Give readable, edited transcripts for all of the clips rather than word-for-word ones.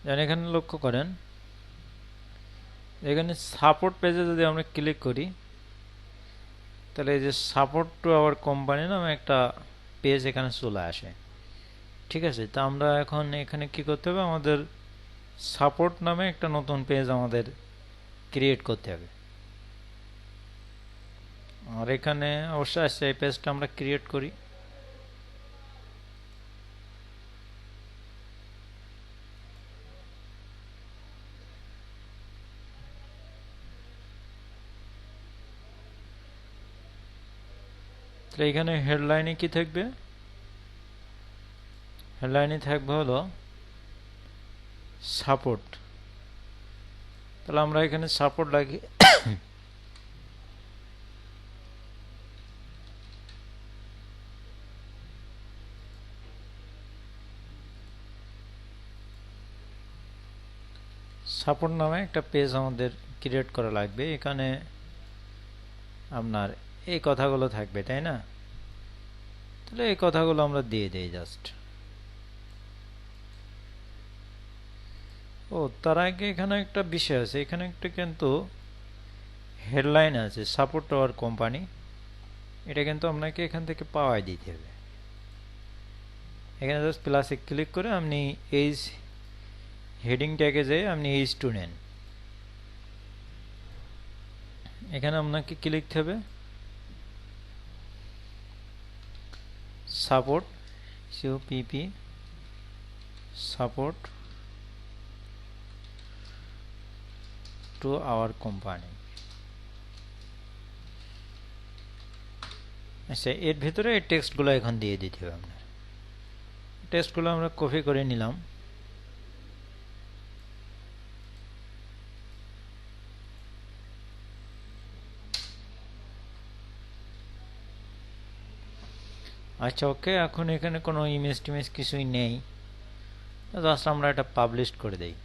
যেমন এখানে লক্ষ্য করেন, এখানে সাপোর্ট পেজে যদি আমরা ক্লিক করি, তাহলে এই যে সাপোর্ট টু আওয়ার কোম্পানি নামে একটা পেজ এখানে চলে আসে। ঠিক আছে, তো আমরা এখন এখানে কি করতে হবে, আমাদের সাপোর্ট নামে একটা নতুন পেজ আমাদের ক্রিয়েট করতে হবে। আর এখানে অবশ্যই আসছে, এই পেজটা আমরা ক্রিয়েট করি। তাহলে এখানে হেডলাইনে কি থাকবে, হেডলাইনে থাকবে হলো সাপোর্ট। তাহলে আমরা এখানে সাপোর্ট লাগি, সাপোর্ট নামে একটা পেজ আমাদের ক্রিয়েট করা লাগবে। এখানে আপনার এই কথাগুলো থাকবে, তাই না? তাহলে এই কথাগুলো আমরা দিয়ে দেই জাস্ট। ও, তার আগে এখানে একটা বিষয় আছে, এখানে একটা কিন্তু হেডলাইন আছে, সাপোর্ট আওয়ার কোম্পানি। এটা কিন্তু আপনাকে এখান থেকে পাওয়াই দিতে হবে। এখানে জাস্ট প্লাসে ক্লিক করে আপনি এই হেডিং ট্যাগে যেয়ে আপনি এইচ টু নেন। এখানে আপনাকে কি লিখতে হবে, support, COPP, support to our company. আচ্ছা, এর ভিতরে এই টেক্সটগুলো এখন দিয়ে দিতে হবে আপনার। টেক্সটগুলো আমরা কপি করে নিলাম। আচ্ছা, ওকে, এখন এখানে কোনো ইমেজ টিমেজ কিছুই নেই, জাস্ট আমরা এটা পাবলিশ করে দেই।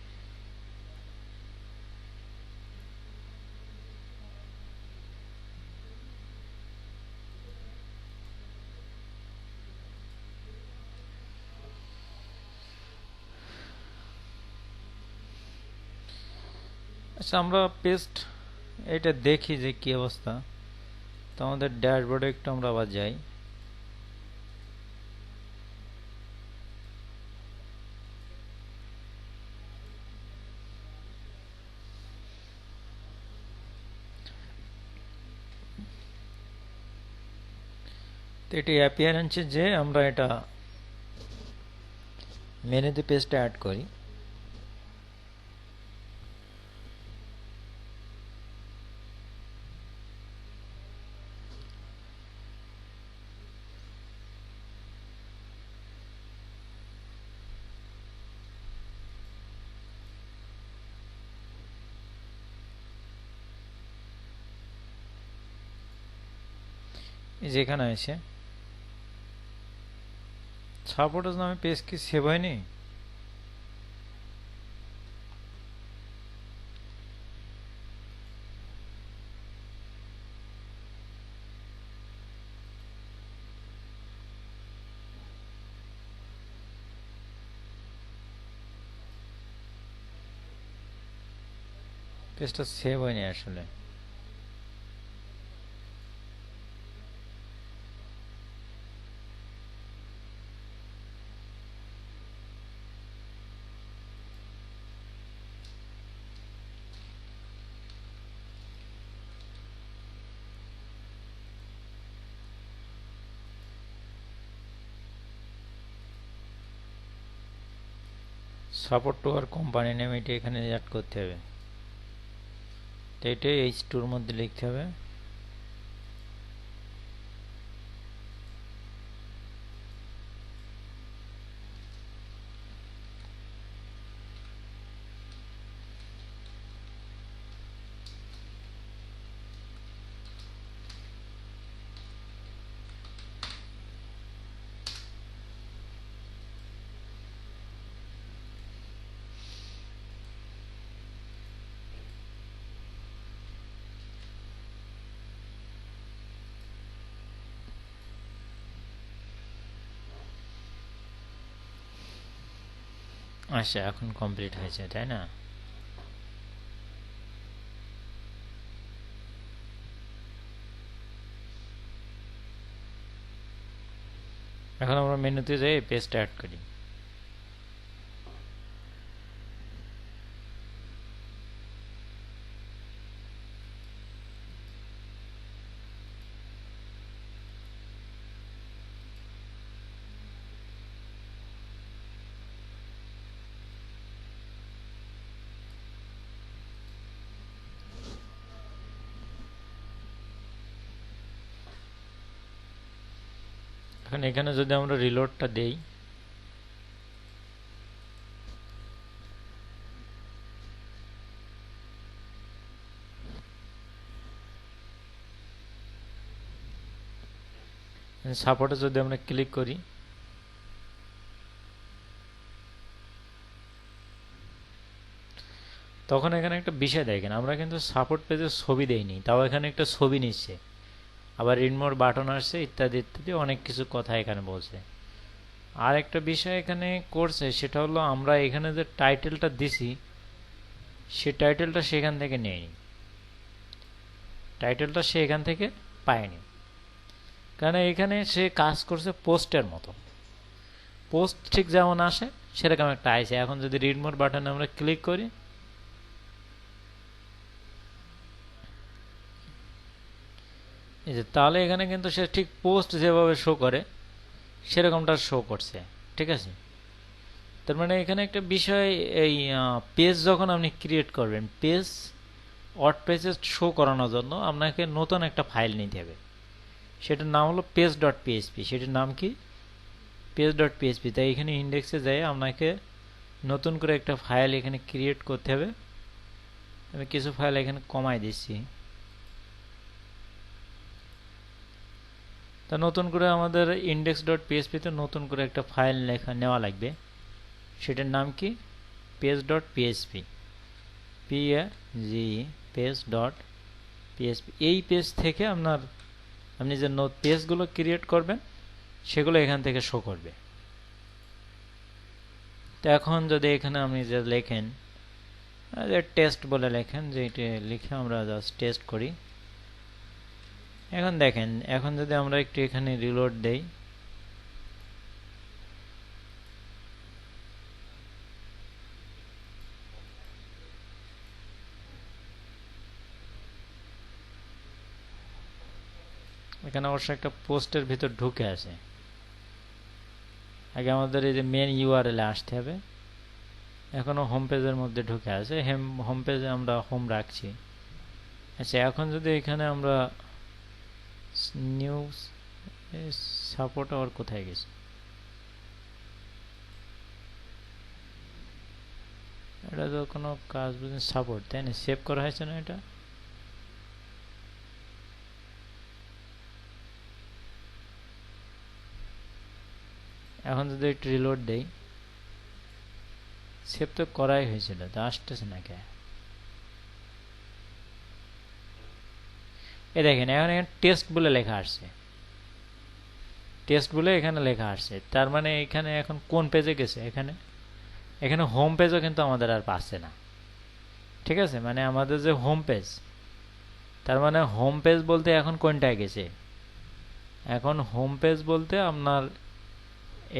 আচ্ছা, আমরা পেস্ট এটা দেখি যে কি অবস্থা। তো আমাদের ড্যাশবোর্ডে একটু আমরা আবার যাই। তো এটি অ্যাপিয়ারেন্সে যে আমরা এটা মেনুতে পেজটা অ্যাড করি। যেখানে আছে সাপোর্টার্স নামে পেজ কি সেভ হয়নি? পেজটা সেভ হয়নি আসলে। সাপোর্ট টু আর কোম্পানি নেম এটা এখানে অ্যাড করতে হবে। তো এটা এইচ টুর মধ্যে লিখতে হবে। আচ্ছা, এখন কমপ্লিট হয়েছে তাই না? এখন আমরা মেনুতে যাই পেজটা অ্যাড করি। এখন এখানে যদি আমরা রিলোডটা দেই, সাপোর্টে যদি আমরা ক্লিক করি, তখন এখানে একটা বিষয় দেখেন, আমরা কিন্তু সাপোর্ট পেজে ছবি দেইনি, তাও এখানে একটা ছবি নিচ্ছে, আবার রিমোট বাটন আসছে, ইত্যাদি ইত্যাদি অনেক কিছু কথা এখানে বলছে। আর একটা বিষয় এখানে করছে, সেটা হলো আমরা এখানে যে টাইটেলটা দিছি, সে টাইটেলটা সেখান থেকে নেয়নি, টাইটেলটা সে এখান থেকে পায়নি, কারণ এখানে সে কাজ করছে পোস্টের মতো। পোস্ট ঠিক যেমন আসে সেরকম একটা আইছে। এখন যদি রিড মোর বাটনে আমরা ক্লিক করি, এই যে তাহলে এখানে কিন্তু সে ঠিক পোস্ট যেভাবে শো করে সেরকমটা শো করছে। ঠিক আছে, তার মানে এখানে একটা বিষয়, এই পেজ যখন আপনি ক্রিয়েট করবেন, পেজ ওয়ার্ডপ্রেসে শো করানোর জন্য আপনাকে নতুন একটা ফাইল নিতে হবে, সেটার নাম হলো পেজ ডট পিএইচপি। সেটার নাম কি? Page dot PHP. তাই এখানে ইন্ডেক্সে যাই আপনাকে নতুন করে একটা ফাইল এখানে ক্রিয়েট করতে হবে। আমি কিছু ফাইল এখানে কমাই দিচ্ছি। তা নতুন করে আমাদের ইন্ডেক্স ডট পিএইচপিতে নতুন করে একটা ফাইল নেওয়া লাগবে, সেটার নাম কি? Page dot PHP, PAGE, page dot PHP. এই পেজ থেকে আপনি যে পেজগুলো ক্রিয়েট করবেন সেগুলো এখান থেকে শো করবে। তো এখন যদি এখানে আপনি যে লেখেন, যে টেস্ট বলে লেখেন, যে এটা লিখে আমরা জাস্ট টেস্ট করি। এখন দেখেন, এখন যদি আমরা একটু এখানে রিলোড দেই, এখানে অবশ্য একটা পোস্টের ভিতর ঢুকে আছে। আগে আমাদের এই যে মেন ইউআরএল এ আসতে হবে, এখনো হোম পেজের মধ্যে ঢুকে আছে। হোম পেজে আমরা হোম রাখছি। আচ্ছা, এখন যদি এখানে আমরা নিউজ সাপোর্ট আবার কোথায় গেছে? এটা তো কোনো কাজ বুঝেন, সাপোর্ট তাই না? সেভ করা হয়েছে না এটা? এখন যদি একটু রিলোড দেই, সেভ তো করাই হয়েছিল, তা আসতেছে না কে? এই দেখেন, এখন এখানে টেস্ট বলে লেখা আসছে, টেস্ট বলে এখানে লেখা আসছে। তার মানে এখানে এখন কোন পেজে গেছে? এখানে হোম পেজও কিন্তু আমাদের আর পাচ্ছে না। ঠিক আছে, মানে আমাদের যে হোম পেজ, তার মানে হোম পেজ বলতে এখন কোনটায় গেছে? এখন হোম পেজ বলতে আপনার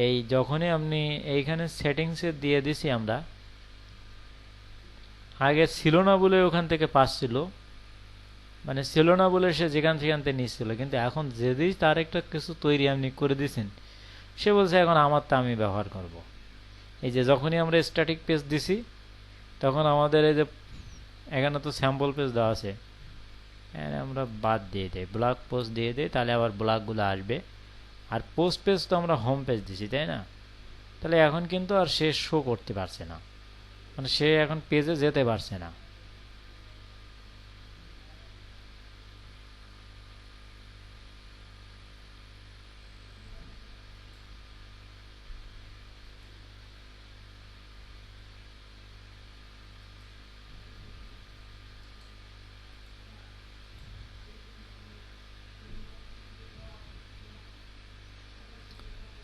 এই যখনই আপনি এইখানে সেটিংসে দিয়ে দিছি আমরা, আগে ছিল না বলে ওখান থেকে পাচ্ছিল, মানে ছিল না বলে সে যেখান সেখান থেকে নিচ্ছিল, কিন্তু এখন যদি তার একটা কিছু তৈরি আপনি করে দিছেন, সে বলছে এখন আমারটা আমি ব্যবহার করব। এই যে যখনই আমরা স্ট্যাটিক পেজ দিছি, তখন আমাদের এই যে এখানে তো স্যাম্পল পেজ দেওয়া আছে, আমরা বাদ দিয়ে দেই, ব্লগ পোস্ট দিয়ে দেই, তাহলে আবার ব্লগগুলো আসবে। আর পোস্ট পেজ তো আমরা হোম পেজ দিছি, তাই না? তাহলে এখন কিন্তু আর সে শো করতে পারছে না, মানে সে এখন পেজে যেতে পারছে না।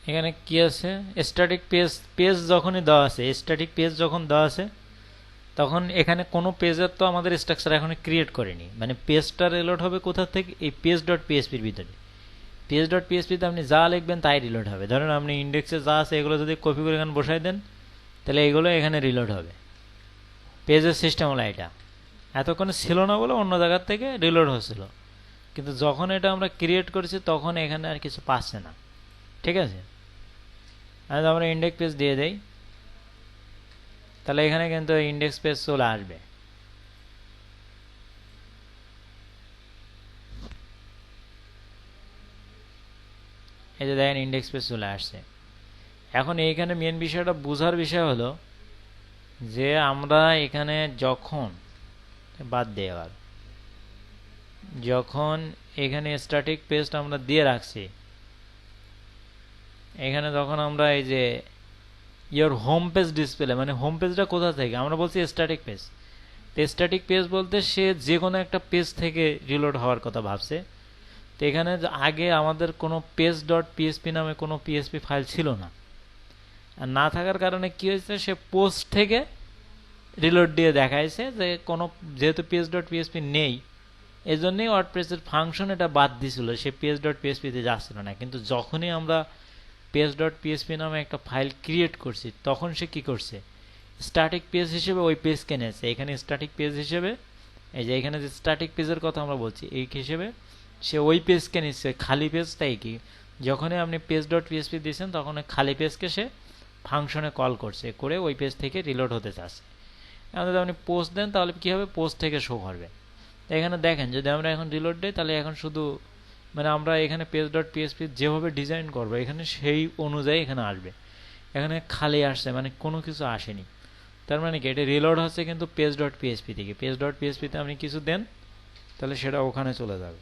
এখানে কি আছে, স্ট্যাটিক পেজ। পেজ যখনই দেওয়া আছে, স্ট্যাটিক পেজ যখন দেওয়া আছে, তখন এখানে কোনো পেজের তো আমাদের স্ট্রাকচার এখন ক্রিয়েট করেনি, মানে পেজটা রিলোড হবে কোথা থেকে, এই পেজ ডট পিএসপির ভিতরে। পেজ ডট পিএসপিতে আপনি যা লিখবেন তাই রিলোড হবে। ধরেন আপনি ইন্ডেক্সে যা আছে এগুলো যদি কপি করে এখানে বসাই দেন, তাহলে এগুলো এখানে রিলোড হবে। পেজের সিস্টেম হলো এটা। এতক্ষণে ছিল না বলে অন্য জায়গার থেকে রিলোড হচ্ছিল, কিন্তু যখন এটা আমরা ক্রিয়েট করেছি তখন এখানে আর কিছু পাচ্ছে না। ঠিক আছে, আর আমরা ইন্ডেক্স পেজ দিয়ে দেই, তাহলে এখানে কিন্তু ইন্ডেক্স পেজ চলে আসবে। এই যে দেখেন ইন্ডেক্স পেজ চলে আসছে। এখন এইখানে মেন বিষয়টা বোঝার বিষয় হলো যে আমরা এখানে যখন বাদ দিয়ে আবার যখন এখানে স্ট্যাটিক পেজ আমরা দিয়ে রাখছি, এখানে যখন আমরা এই যে ইয়োর হোম পেজ ডিসপ্লে, মানে হোম পেজটা কোথা থেকে আমরা বলছি স্ট্যাটিক পেজ। তো স্ট্যাটিক পেজ বলতে সে যে কোনো একটা পেজ থেকে রিলোড হওয়ার কথা ভাবছে। তো এখানে আগে আমাদের কোনো পেজ ডট পিএসপি নামে কোনো পিএসপি ফাইল ছিল না, আর না থাকার কারণে কি হয়েছে, সে পোস্ট থেকে রিলোড দিয়ে দেখাইছে যে কোনো, যেহেতু পেজ ডট পিএসপি নেই এই জন্যই ওয়ার্ডপ্রেসের ফাংশন এটা বাদ দিছিল, সে পেজ ডট পিএসপিতে যাচ্ছিল না। কিন্তু যখনই আমরা পেজ ডট পিএসপি নামে একটা ফাইল ক্রিয়েট করছি তখন সে কি করছে, স্ট্যাটিক পেজ হিসেবে ওই পেজকে নিয়েছে। এখানে স্ট্যাটিক পেজ হিসেবে, এই যে এখানে যে স্ট্যাটিক পেজের কথা আমরা বলছি এই হিসেবে সে ওই পেজকে নিচ্ছে, খালি পেজটাই কি যখনই আপনি পেজ ডট পিএসপি দিয়েছেন তখন ওই খালি পেজকে সে ফাংশনে কল করছে, করে ওই পেজ থেকে রিলোড হতে চাচ্ছে। এখন যদি আপনি পোস্ট দেন তাহলে কি হবে, পোস্ট থেকে শো করবে। এখানে দেখেন যদি আমরা এখন রিলোড দিই তাহলে এখন শুধু, মানে আমরা এখানে পেজ ডট পিএসপি যেভাবে ডিজাইন করবো এখানে সেই অনুযায়ী এখানে আসবে। এখানে খালি আসছে, মানে কোনো কিছু আসেনি। তার মানে কি এটা রিলোড হচ্ছে কিন্তু পেজ ডট পিএসপি থেকে। পেজ ডট পিএসপিতে আপনি কিছু দেন তাহলে সেটা ওখানে চলে যাবে।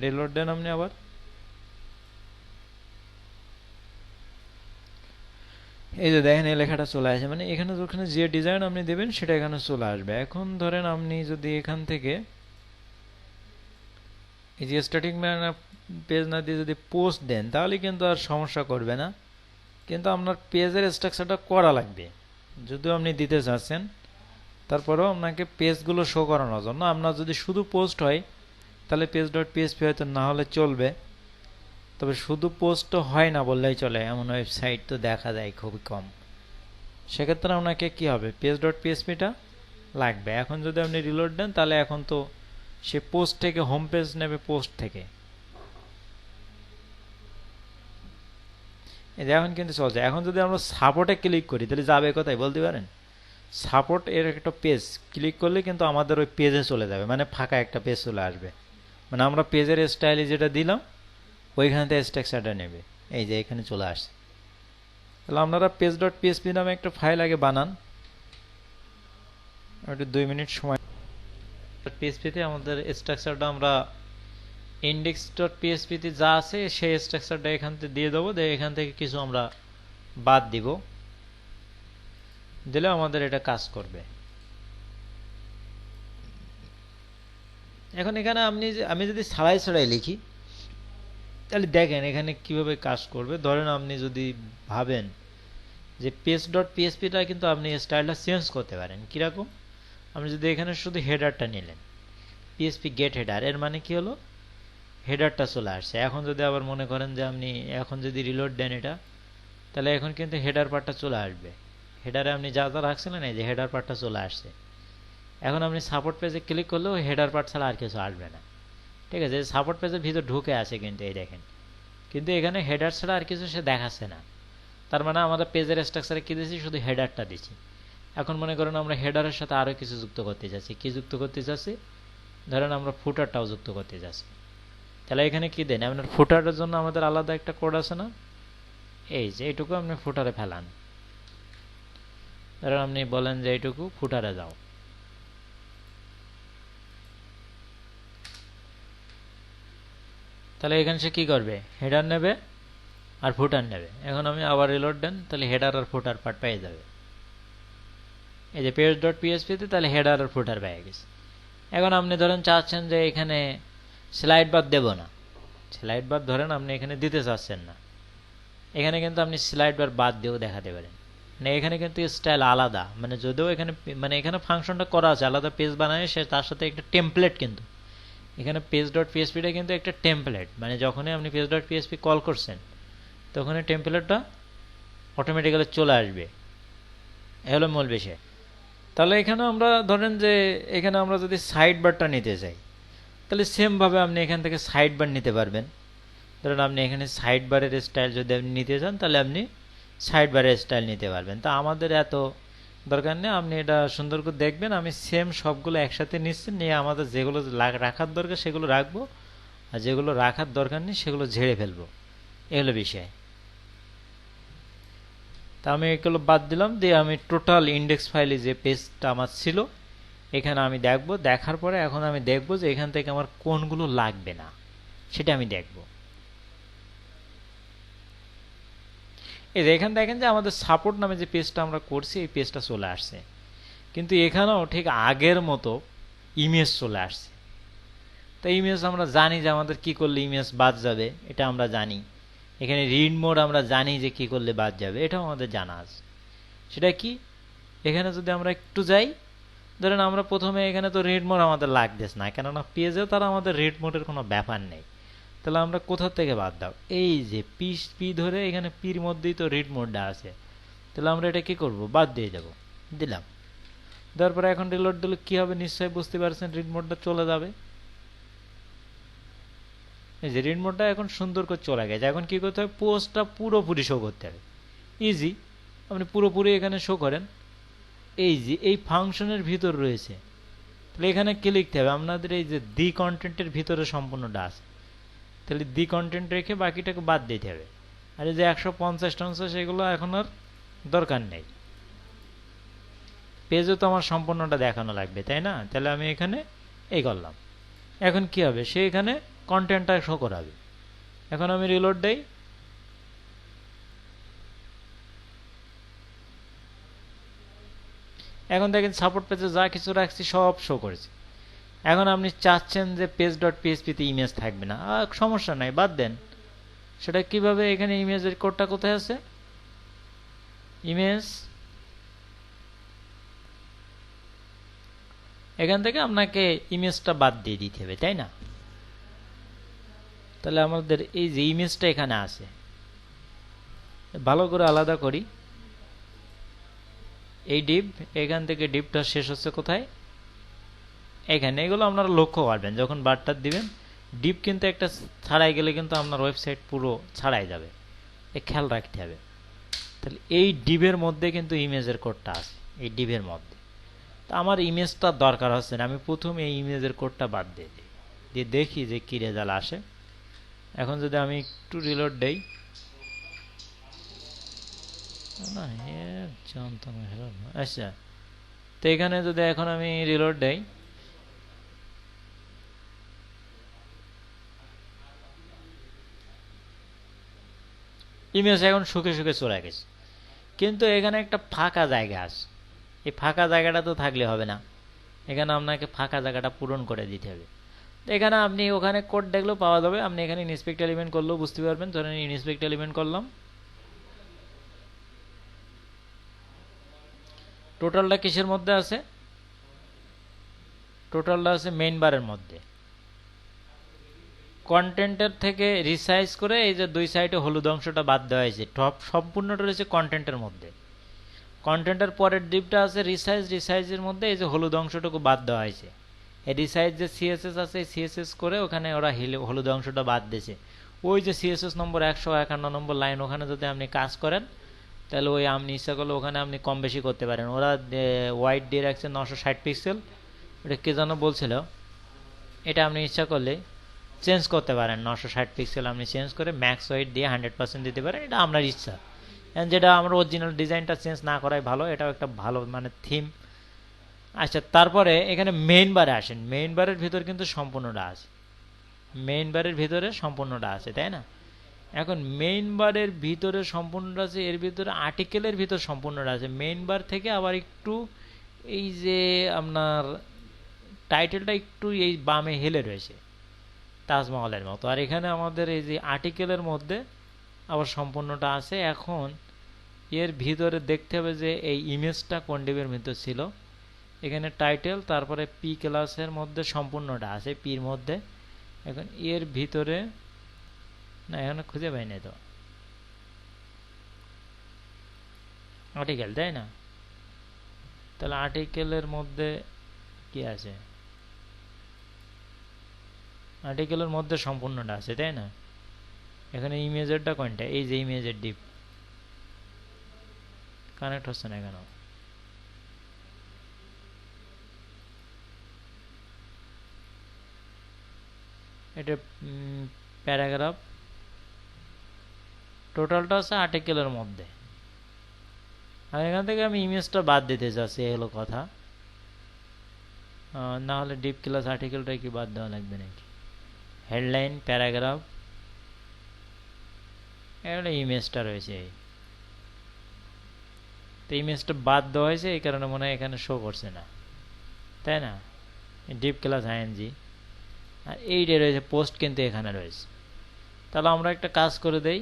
রিলোড দেন আপনি আবার, এই যে দেখেন এই লেখাটা চলে আসে, মানে এখানে যেখানে যে ডিজাইন আপনি দেবেন সেটা এখানে চলে আসবে। এখন ধরেন আপনি যদি এখান থেকে এই যে স্ট্যাটিক পেজ না দিয়ে যদি পোস্ট দেন তাহলে কিন্তু আর সমস্যা করবে না, কিন্তু আপনার পেজের স্ট্রাকচারটা করা লাগবে যদিও আপনি দিতে চাচ্ছেন। তারপরেও আপনাকে পেজগুলো শো করানোর জন্য, আপনার যদি শুধু পোস্ট হয় তাহলে পেজ ডট পিএসপি হয়তো না হলে চলবে, তবে শুধু পোস্ট তো হয় না বললেই চলে, এমন ওয়েবসাইট তো দেখা যায় খুবই কম। সেক্ষেত্রে আপনাকে কি হবে, পেজ ডট পিএসপিটা লাগবে। এখন যদি আপনি রিলোড দেন তাহলে এখন তো সে পোস্ট থেকে হোম পেজ নেবে, পোস্ট থেকে এখন কিন্তু চলছে। এখন যদি আমরা সাপোর্টে ক্লিক করি তাহলে যাবে কোথায় বলতে পারেন, সাপোর্ট এর একটা পেজ ক্লিক করলে কিন্তু আমাদের ওই পেজে চলে যাবে, মানে ফাঁকা একটা পেজ চলে আসবে, মানে আমরা পেজের স্টাইলে যেটা দিলাম ওইখান থেকে স্ট্রাকচারটা নেবে। এই যে এখানে চলে আসছে। তাহলে আপনারা পেজ ডট পিএসপি নামে একটা ফাইল আগে বানান, ওটা 2 মিনিট সময়। পিএসপিতে আমাদের স্ট্রাকচারটা আমরা ইন্ডেক্স ডট পিএসপিতে যা আছে সেই স্ট্রাকচারটা এখান থেকে দিয়ে দেবো, এখান থেকে কিছু আমরা বাদ দিব, দিলে আমাদের এটা কাজ করবে। এখন এখানে আমি যদি ছাড়াই ছাড়াই লিখি তাহলে দেখেন এখানে কিভাবে কাজ করবে। ধরেন আপনি যদি ভাবেন যে পেজ ডট পিএসপিটা কিন্তু আপনি স্টাইলটা চেঞ্জ করতে পারেন। কিরকম, আপনি যদি এখানে শুধু হেডারটা নিলেন, পিএসপি গেট হেডার, এর মানে কি হলো হেডারটা চলে আসছে। এখন যদি আবার মনে করেন যে আপনি এখন যদি রিলোড দেন এটা, তাহলে এখন কিন্তু হেডার পার্টটা চলে আসবে। হেডারে আপনি যা যা রাখছিলেন এই যে হেডার পার্টটা চলে আসছে। এখন আপনি সাপোর্ট পেজে ক্লিক করলেও হেডার পার্ট ছাড়া আর কিছু আসবে না। ঠিক আছে, সাপোর্ট পেজের ভিতর ঢুকে আছে কিন্তু এই দেখেন, কিন্তু এখানে হেডার ছাড়া আর কিছু সে দেখাচ্ছে না। তার মানে আমাদের পেজের স্ট্রাকচারে কি দিয়েছি, শুধু হেডারটা দিচ্ছি। এখন মনে করেন আমরা হেডারের সাথে আরও কিছু যুক্ত করতে চাচ্ছি। কি যুক্ত করতে চাচ্ছি, ধরেন আমরা ফুটারটাও যুক্ত করতে চাচ্ছি। তাহলে এখানে কি দেন, আপনার ফুটারের জন্য আমাদের আলাদা একটা কোড আছে না, এই যে এইটুকু আপনি ফুটারে ফেলান। ধরেন আপনি বলেন যে এইটুকু ফুটারে যাও, তাহলে এখানে সে কি করবে, হেডার নেবে আর ফুটার নেবে। এখন আমি আবার রিলোড দেন তাহলে হেডার আর ফুটার পার্ট পেয়ে যাবে। এই যে পেজ ডট পিএসপিতে তাহলে হেডার আর ফুটার পেয়ে গেছে। এখন আপনি ধরেন চাচ্ছেন যে এখানে স্লাইড বার দেব না, স্লাইড বার ধরেন আপনি এখানে দিতে চাচ্ছেন না, এখানে কিন্তু আপনি স্লাইড বার বাদ দিয়েও দেখাতে পারেন। মানে এখানে কিন্তু স্টাইল আলাদা, মানে যদিও এখানে মানে এখানে ফাংশনটা করা আছে আলাদা পেজ বানায়, সে তার সাথে একটা টেমপ্লেট কিন্তু এখানে পেজ ডট পিএসপিটা কিন্তু একটা টেমপ্লেট, মানে যখনই আপনি পেজ ডট পিএসপি কল করছেন তখন এই টেমপ্লেটটা অটোমেটিক্যালি চলে আসবে। এ হলো মূল বিষয়। তাহলে এখানে আমরা ধরেন যে এখানে আমরা যদি সাইড বারটা নিতে চাই, তাহলে সেমভাবে আপনি এখান থেকে সাইড বার নিতে পারবেন। ধরেন আপনি এখানে সাইড বারের স্টাইল যদি আপনি নিতে চান তাহলে আপনি সাইড বারের স্টাইল নিতে পারবেন। তা আমাদের এত দরকার নেই, আপনি এটা সুন্দর করে দেখবেন। আমি সেম সবগুলো একসাথে নিচ্ছি, নিয়ে আমাদের যেগুলো রাখার দরকার সেগুলো রাখবো, আর যেগুলো রাখার দরকার নেই সেগুলো ঝেড়ে ফেলবো। এ হলো বিষয়। তা আমি এগুলো বাদ দিলাম, দিয়ে আমি টোটাল ইন্ডেক্স ফাইলে যে পেজটা আমার ছিল এখানে আমি দেখব। দেখার পরে এখন আমি দেখব যে এখান থেকে আমার কোনগুলো লাগবে না সেটা আমি দেখব। এই যে এখানে দেখেন যে আমাদের সাপোর্ট নামে যে পেজটা আমরা করছি এই পেজটা চলে আসছে, কিন্তু এখানেও ঠিক আগের মতো ইমেজ চলে আসছে। তো ইমেজ আমরা জানি যে আমাদের কি করলে ইমেজ বাদ যাবে, এটা আমরা জানি। এখানে রিড মোড আমরা জানি যে কি করলে বাদ যাবে, এটাও আমাদের জানা আছে। সেটা কি, এখানে যদি আমরা একটু যাই, ধরেন আমরা প্রথমে এখানে তো রিড মোড আমাদের লাগতেছে না, কেননা পেজেও তারা আমাদের রিড মোডের কোনো ব্যাপার নেই। তাহলে আমরা কোথা থেকে বাদ দাও, এই যে পি ধরে এখানে পির মধ্যেই তো রিড মোডটা আছে, তাহলে আমরা এটা কি করব, বাদ দিয়ে দেব। দিলাম, দেওয়ার পরে এখন রিলোড দিলে কি হবে নিশ্চয়ই বুঝতে পারছেন, রিড মোডটা চলে যাবে। এই যে রিড মোডটা এখন সুন্দর করে চলে গেছে। এখন কি করতে হবে, পোস্টটা পুরোপুরি শো করতে হবে। ইজি, আপনি পুরোপুরি এখানে শো করেন। এই যে এই ফাংশনের ভিতর রয়েছে, তাহলে এখানে কি লিখতে হবে, আপনাদের এই যে দি কন্টেন্টের ভিতরে সম্পূর্ণটা আছে, তাহলে দি কন্টেন্ট রেখে বাকিটাকে বাদ দিতে হবে। আর এই যে 150 এগুলো এখন আর দরকার নেই, পেজে তো আমার সম্পূর্ণটা দেখানো লাগবে তাই না। তাহলে আমি এখানে এই করলাম। এখন কি হবে, সে এখানে কন্টেন্টটা শো করাবে। এখন আমি রিলোড দেই, এখন দেখেন সাপোর্ট পেজে যা কিছু রাখছি সব শো করেছে। এখন আপনি চাচ্ছেন যে পেজ ডট পিএসপিতে ইমেজ থাকবে না, সমস্যা নাই, বাদ দেন। সেটা কিভাবে, এখানে ইমেজের কোডটা কোথায় আছে, ইমেজ, এখান থেকে আপনাকে ইমেজটা বাদ দিয়ে দিতে হবে তাই না। তাহলে আমাদের এই যে ইমেজটা এখানে আছে, ভালো করে আলাদা করি। এই ডিপ, এখান থেকে ডিপটা শেষ হচ্ছে কোথায়, এখানে। এগুলো আপনারা লক্ষ্য করবেন যখন বারটা দিবেন, ডিপ কিন্তু একটা ছাড়াই গেলে কিন্তু আপনার ওয়েবসাইট পুরো ছাড়াই যাবে, এ খেয়াল রাখতে হবে। তাহলে এই ডিপের মধ্যে কিন্তু ইমেজের কোডটা আছে, এই ডিপের মধ্যে। তা আমার ইমেজটা দরকার হচ্ছে না, আমি প্রথম এই ইমেজের কোডটা বাদ দিয়ে দিই, দিয়ে দেখি যে কী রেজাল্ট আসে। এখন যদি আমি একটু রিলোড দেই, না জানতাম, আচ্ছা। তো এখানে যদি এখন আমি রিলোড দেই, ইমেজ এখন শুকে শুকে চলে গেছে, কিন্তু এখানে একটা ফাঁকা জায়গা আছে। এই ফাঁকা জায়গাটা তো থাকলে হবে না, এখানে আপনাকে ফাঁকা জায়গাটা পূরণ করে দিতে হবে। তো এখানে আপনি ওখানে কোড দেখলেও পাওয়া যাবে, আপনি এখানে ইনস্পেক্ট এলিমেন্ট করলেও বুঝতে পারবেন। ধরেন ইনস্পেক্ট এলিমেন্ট করলাম, টোটালটা কিসের মধ্যে আছে, টোটালটা আছে মেইন বারের মধ্যে। কন্টেন্টের থেকে রিসাইজ করে এই যে দুই সাইডে হলুদ অংশটা বাদ দেওয়া হয়েছে, টপ সম্পূর্ণটা রয়েছে কন্টেন্টের মধ্যে। কন্টেন্টের পরের ডিপটা আছে রিসাইজ, রিসাইজের মধ্যে এই যে হলুদ অংশটুকু বাদ দেওয়া হয়েছে। এই রিসাইজ যে সিএসএস আছে, সিএসএস করে ওখানে ওরা হলুদ অংশটা বাদ দিয়েছে। ওই যে সিএসএস নম্বর 151 নম্বর লাইন, ওখানে যদি আপনি কাজ করেন তাহলে ওই আপনি ইচ্ছা করলে ওখানে আপনি কম বেশি করতে পারেন। ওরা হোয়াইট দিয়ে রাখছে 960 পিক্সেল, এটা কে যেন বলছিল, এটা আপনি ইচ্ছা করলে চেঞ্জ করতে পারেন। 960 পিক্সেল আপনি চেঞ্জ করে ম্যাক্স হোয়াইট দিয়ে 100% দিতে পারেন, এটা আপনার ইচ্ছা। যেটা আমরা অরিজিনাল ডিজাইনটা চেঞ্জ না করাই ভালো, এটাও একটা ভালো মানে থিম। আচ্ছা, তারপরে এখানে মেইন বারে আসেন। মেইন বারের ভিতর কিন্তু সম্পূর্ণটা আছে, মেইন বারের ভিতরে সম্পূর্ণটা আছে তাই না। এখন মেইন বারের ভিতরে সম্পূর্ণটা আছে, এর ভিতরে আর্টিকেলের ভিতর সম্পূর্ণটা আছে। মেইন বার থেকে আবার একটু এই যে আপনার টাইটেলটা একটু এই বামে হেলে রয়েছে তাজমহলের মতো। আর এখানে আমাদের এই যে আর্টিকেলের মধ্যে আবার সম্পূর্ণটা আছে। এখন এর ভিতরে দেখতে হবে যে এই ইমেজটা কোন ডিবের ভিতর ছিল। এখানে টাইটেল, তারপরে পি ক্লাসের মধ্যে সম্পূর্ণটা আছে পির মধ্যে। এখন এর ভিতরে না, এখানে খুঁজে পাই না তো আর্টিকেল, তাই না? তাহলে আর্টিকেলের মধ্যে কি আছে? আর্টিকেলের মধ্যে সম্পূর্ণটা আছে, তাই না? এখানে ইমেজেরটা কোনটা? এই যে ইমেজের ডিপ কানেক্ট হচ্ছে না কেন? এটা প্যারাগ্রাফ, টোটালটা আছে আর্টিকেলের মধ্যে। আর এখান থেকে আমি ইমেজটা বাদ দিতে চাচ্ছি, এই হলো কথা। না হলে ডিপ ক্লাস আর্টিকেলটা কি বাদ দেওয়া লাগবে নাকি? হেডলাইন, প্যারাগ্রাফ, এগুলো ইমেজটা রয়েছে। তো ইমেজটা বাদ দেওয়া হয়েছে, এই কারণে মনে হয় এখানে শো করছে না, তাই না? ডিপ ক্লাস আইএনজি আর এইটা রয়েছে পোস্ট, কিন্তু এখানে রয়েছে। তাহলে আমরা একটা কাজ করে দেই,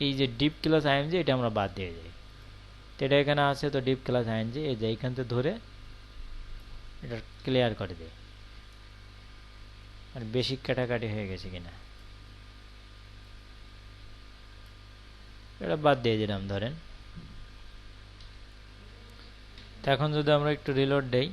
এই যে ডিপ ক্লাস আইএনজি এটা আমরা বাদ দিয়ে যাই। তো এটা এখানে আছে, তো ডিপ ক্লাস আইএনজি এই যে এইখান থেকে ধরে এটা ক্লিয়ার করে দেই। আর বেশি কাটাকাটি হয়ে গেছে কিনা এটা বাদ দিয়ে দিলাম ধরেন। তো এখন যদি আমরা একটু রিলোড দেই,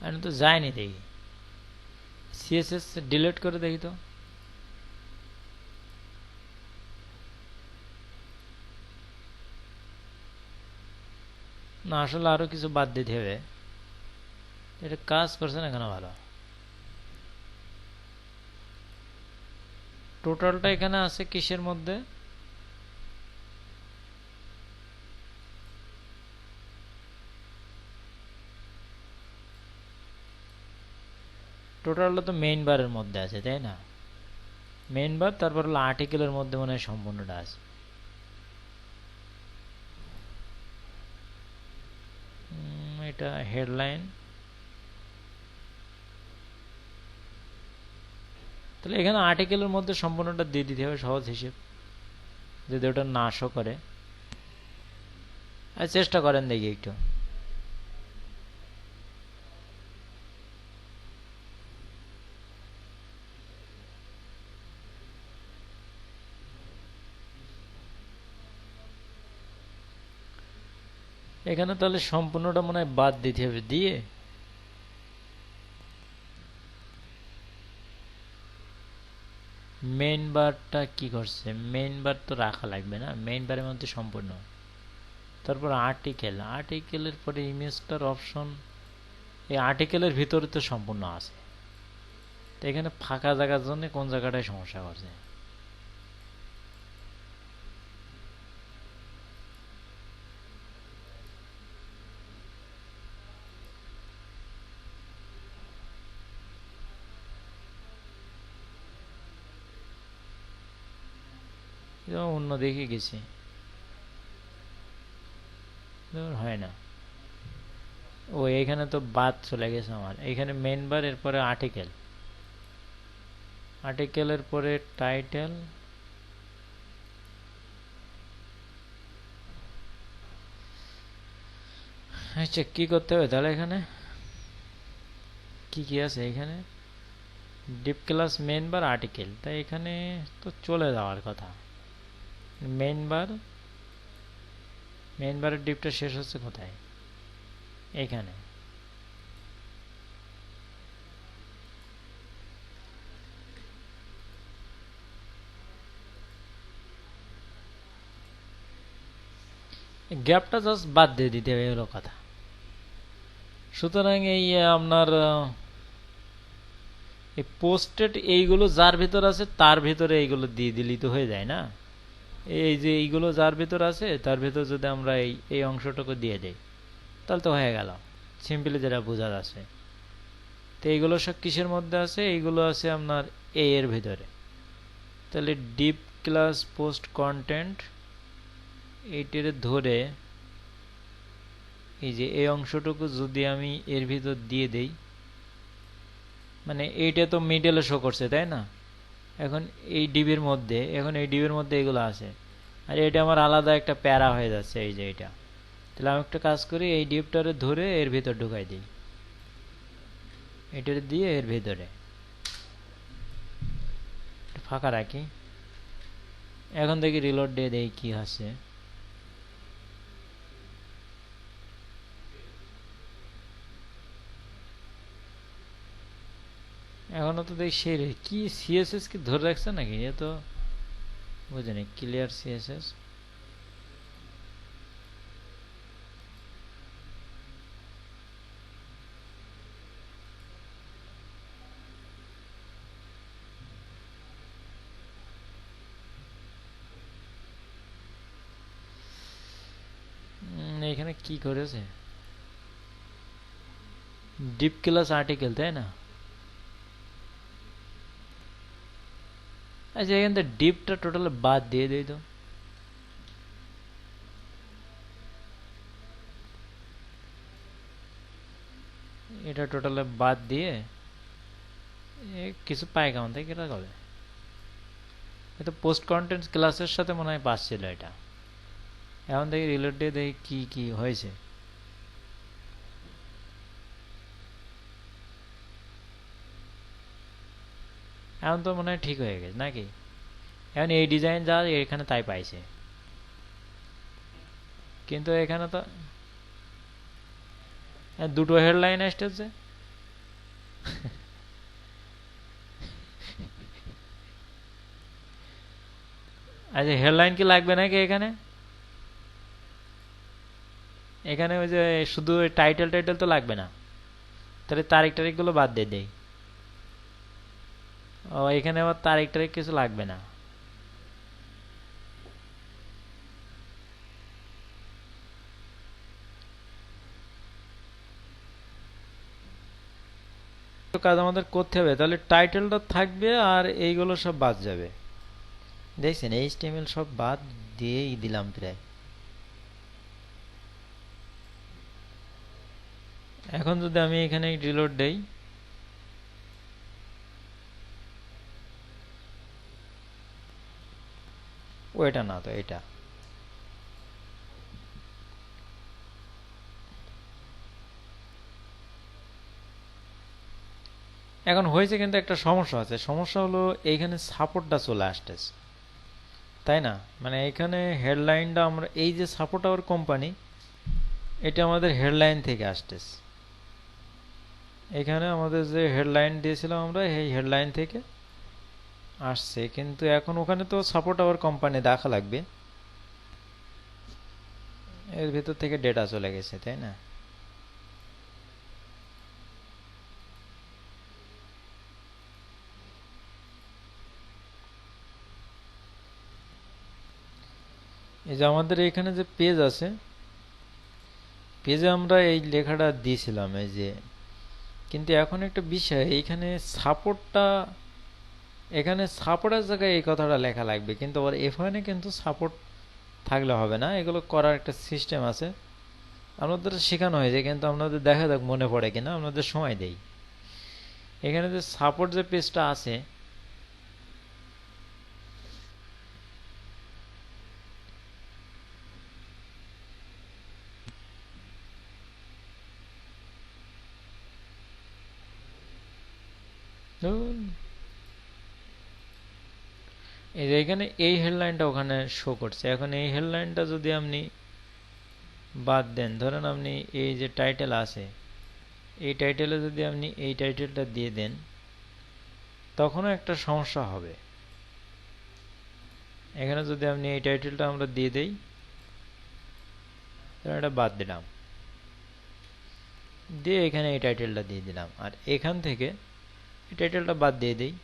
আমি তো যাইনি, দেখি সিএসএস ডিলিট করে দেখি তো। না, আসলে আরো কিছু বাদ দিতে হবে। এটা কাজ করছে না কেন ভালো? টোটালটা এখানে আছে কিসের মধ্যে? টোটালটা তো মেইন বারের মধ্যে আছে, তাই না? মেইন বার, তারপর হলো আর্টিকেলের মধ্যে মনে হয় সম্পূর্ণটা আছে। এটা হেডলাইন। তাহলে এখানে আর্টিকেলের মধ্যে সম্পূর্ণটা দিয়ে দিতে হবে, সহজ হিসেব, যদি ওটা না শো করে। আর চেষ্টা করেন দেখি একটু। এখানে তাহলে সম্পূর্ণটা মনে হয় বাদ দিতে হবে, দিয়ে মেইন বারটা কি করছে? মেইন বার তো রাখা লাগবে না, মেইন বারের মধ্যে সম্পূর্ণ। তারপর আর্টিকেল, আর্টিকেলের পরে ইমেজটার অপশন, এই আর্টিকেলের ভিতরে তো সম্পূর্ণ আছে। তো এখানে ফাঁকা জায়গার জন্য কোন জায়গাটায় সমস্যা করছে? অন্য দিকে গেছি, হয় না। ও এখানে তো বাদ চলে গেছে আমার। এখানে মেইন বার, এরপরে আর্টিকেল, আর্টিকেলের পরে টাইটেল, আচ্ছা কি করতে হবে তাহলে? এখানে কি কি আছে? এখানে ডিপ ক্লাস, মেইন বার, আর্টিকেল। তাই এখানে তো চলে যাওয়ার কথা। মেইন বার, মেইন বারের ডিপটা শেষ হচ্ছে কোথায়? এখানে। গ্যাপটা জাস্ট বাদ দিয়ে দিতে হবে, এগুলো কথা। সুতরাং এই আপনার এই পোস্টেড এইগুলো যার ভিতর আছে তার ভিতরে এইগুলো দিয়ে দিলেই তো হয়ে যায় না? এই যে এইগুলো যার ভিতর আছে তার ভিতর যদি আমরা এই অংশটুকু দিয়ে দেই তাহলে তো হয়ে গেল, সিম্পলি যেটা বোঝা যাচ্ছে। তো এইগুলো সব কিসের মধ্যে আছে? এইগুলো আছে আপনার এর ভিতরে। তাহলে ডিপ ক্লাস পোস্ট কন্টেন্ট এইটারে ধরে এই যে এই অংশটুকু যদি আমি এর ভিতর দিয়ে দেই, মানে এইটা তো মিডলে শো করছে তাই না, এখন এই ডিবির মধ্যে এগুলো আছে, আর এটা আমার আলাদা একটা প্যারা হয়ে যাচ্ছে এই যে এটা। তাহলে আমি একটা কাজ করি, এই ডিপটারে ধরে এর ভিতর ঢুকাই দিই, এটারে দিয়ে এর ভিতরে ফাঁকা রাখি। এখন দেখি রিলোড দিয়ে দেই কি আছে। এখনো তো দেখি সেই কি সিএসএস কি ধরে রাখছে নাকি, এ তো বুঝিনি। ক্লিয়ার সিএসএস, এখানে কি করেছে, ডিপ ক্লাস আর্টিকেল তাই না। আচ্ছা এখান থেকে ডিপটা টোটাল বাদ দিয়ে দিই তো। এটা টোটাল বাদ দিয়ে কিছু পাই কেমন থেকে এটা হবে। এটা পোস্ট কন্টেন্টস ক্লাসের সাথে মনে হয় পাচ্ছিল এটা। এখন দেখি রিলোড দিয়ে দেখি কি কি হয়েছে। এখন তো মনে হয় ঠিক হয়ে গেছে নাকি। এখন এই ডিজাইন যা এখানে তাই পাইছে, কিন্তু এখানে তো দুটো হেডলাইন আসতেছে। আচ্ছা হেডলাইন কি লাগবে নাকি এখানে, এখানে ওই যে শুধু টাইটেল টাইটেল তো লাগবে না, তাহলে তারিখ টারিখ গুলো বাদ দিয়ে দেই। ও এখানে আবার তারিখ টারিখ কিছু লাগবে না। কাজ আমাদের করতে হবে, তাহলে টাইটেলটা থাকবে আর এইগুলো সব বাদ যাবে। দেখছেন এইচটিএমএল সব বাদ দিয়েই দিলাম প্রায়। এখন যদি আমি এখানে রিলোড দেই, ওইটা না তো এটা। এখন হয়েছে কিন্তু একটা সমস্যা আছে, সমস্যা হলো এইখানে সাপোর্টটা চলে আসতেছে তাই না। মানে এখানে হেডলাইনটা আমরা এই যে সাপোর্ট আওয়ার কোম্পানি, এটা আমাদের হেডলাইন থেকে আসতেছে। এখানে আমাদের যে হেডলাইন দিয়েছিলাম আমরা, এই হেডলাইন থেকে আসছে, কিন্তু এখন ওখানে তো সাপোর্ট আওয়ার কোম্পানি দেখা লাগবে, এর ভিতর থেকে ডেটা চলে গেছে তাই না। এই যে আমাদের এখানে যে পেজ আছে, পেজে আমরা এই লেখাটা দিয়েছিলাম এই যে, কিন্তু এখন একটা বিষয়, এইখানে সাপোর্টটা, এখানে সাপোর্টের জায়গায় এই কথাটা লেখা লাগবে, কিন্তু আবার এখানে কিন্তু সাপোর্ট থাকলে হবে না, এগুলো করার একটা সিস্টেম আছে, আপনাদের শেখানো হয়েছে, কিন্তু আপনাদের দেখা যাক মনে পড়ে কিনা, আপনাদের সময় দেই। এখানে যে সাপোর্ট যে পেজটা আছে, এই যে এখানে এই হেডলাইনটা ওখানে শো করছে। এখন এই হেডলাইনটা যদি আপনি বাদ দেন, ধরেন আপনি এই যে টাইটেল আছে, এই টাইটেলে যদি আপনি এই টাইটেলটা দিয়ে দেন, তখনও একটা সমস্যা হবে। এখানে যদি আপনি এই টাইটেলটা আমরা দিয়ে দেই, এটা বাদ দিলাম, দিয়ে এখানে এই টাইটেলটা দিয়ে দিলাম, আর এখান থেকে এই টাইটেলটা বাদ দিয়ে দেই,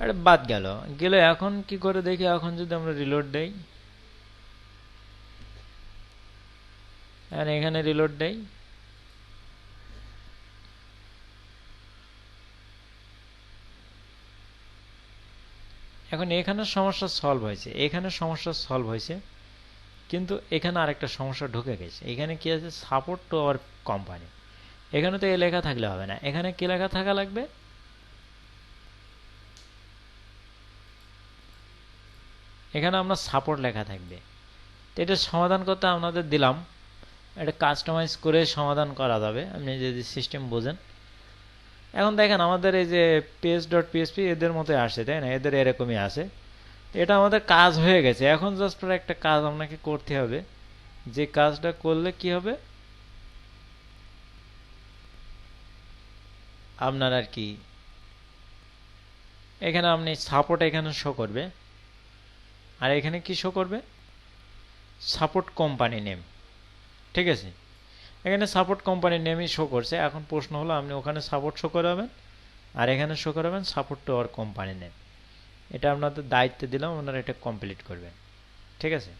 এটা বাদ গেল। এখন কি করে দেখি, এখন যদি আমরা রিলোড দেই, এখানে রিলোড দেই, এখন এখানে সমস্যা সলভ হয়েছে, এখানে সমস্যা সলভ হয়েছে, কিন্তু এখানে আরেকটা সমস্যা ঢুকে গেছে। এখানে কি আছে, সাপোর্ট টু আওয়ার কোম্পানি। এখানে তো এ লেখা থাকলে হবে না, এখানে কি লেখা থাকা লাগবে, এখানে আমরা সাপোর্ট লেখা থাকবে। তো এটা সমাধান করতে আপনাদের দিলাম, এটা কাস্টমাইজ করে সমাধান করা যাবে আপনি যদি সিস্টেম বোঝেন। এখন দেখেন আমাদের এই যে পেজ ডট পিএসপি এদের মতো আসে, তাই না, এদের এরকমই আসে। এটা আমাদের কাজ হয়ে গেছে। এখন জাস্ট একটা কাজ আপনাকে করতে হবে, যে কাজটা করলে কি হবে, আপনার আর কি এখানে আপনি সাপোর্ট এখানে শো করবে, আর এখানে কি শো করবে, সাপোর্ট কোম্পানি নেম। ঠিক আছে, এখানে সাপোর্ট কোম্পানি নেমই শো করছে। এখন প্রশ্ন হলো আপনি ওখানে সাপোর্ট শো করাবেন আর এখানে শো করাবেন support to our company name. এটা আপনাদের দায়িত্ব দিলাম, আপনারা এটা কমপ্লিট করবেন। ঠিক আছে,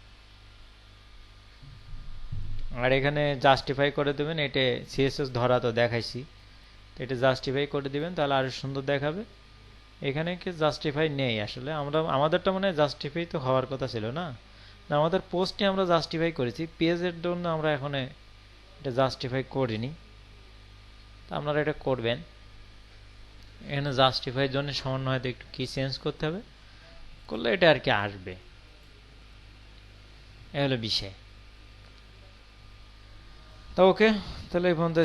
আর এখানে জাস্টিফাই করে দেবেন। এটা সিএসএস ধরা তো দেখাইছি, এটা জাস্টিফাই করে দিবেন, তাহলে আরো সুন্দর দেখাবে। এখানে কি জাস্টিফাই নেই আসলে, আমরা আমাদেরটা মানে জাস্টিফাই তো হওয়ার কথা ছিল না, না আমাদের পোস্টে আমরা জাস্টিফাই করেছি, পেজের জন্য আমরা এখন এটা জাস্টিফাই করিনি। তা আপনারা এটা করবেন। এখানে জাস্টিফাইয়ের জন্য সামান্য হয়তো একটু কি চেঞ্জ করতে হবে, করলে এটা আর কি আসবে। এ হলো বিষয়। তো ওকে, তাহলে এই পর্যন্ত